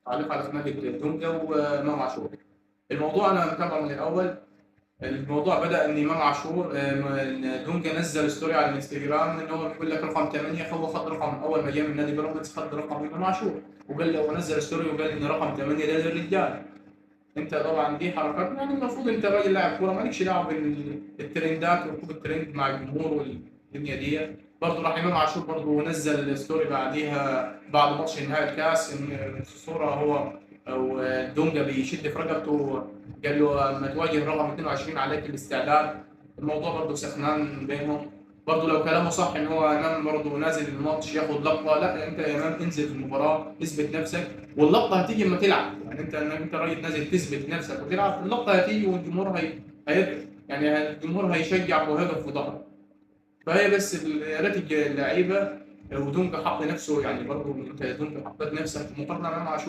تعليق على خناقة دونجا وإمام عاشور. الموضوع أنا متابعه من الأول. الموضوع بدأ إن إمام عاشور إن دونجا نزل ستوري على الانستجرام إن هو بيقول لك رقم 8 هو خد رقم أول ما جه من نادي بيراميدز خد رقم إمام عاشور، وقال له ونزل ستوري وقال إن رقم 8 ده للرجال. أنت طبعًا دي حركات يعني المفروض أنت راجل لاعب كورة ما لكش دعوة بالترندات وركوب الترند مع الجمهور والدنيا ديّة. برضه راح إمام عاشور برضه نزّل ستوري بعديها بعد ماتش نهائي الكاس إن صورة هو أو دونجا بيشد في رقبته، قال له أمّا تواجه رقم 22 عليك الاستعداد. الموضوع برضه سخنان بينهم. برضه لو كلامه صح إن هو إمام برضه نازل الماتش ياخد لقطة، لأ أنت يا إمام انزل في المباراة اثبت نفسك، واللقطة هتيجي أمّا تلعب. يعني أنت راجل نازل تثبت نفسك وتلعب، اللقطة هتيجي والجمهور هيرجع، يعني الجمهور هيشجعك وهيقف في ضهرك. فهي بس يا ريت اللعيبة ودونجا حط نفسه، يعني برضه أنت يا دونجا حطيت نفسك في مقارنة مع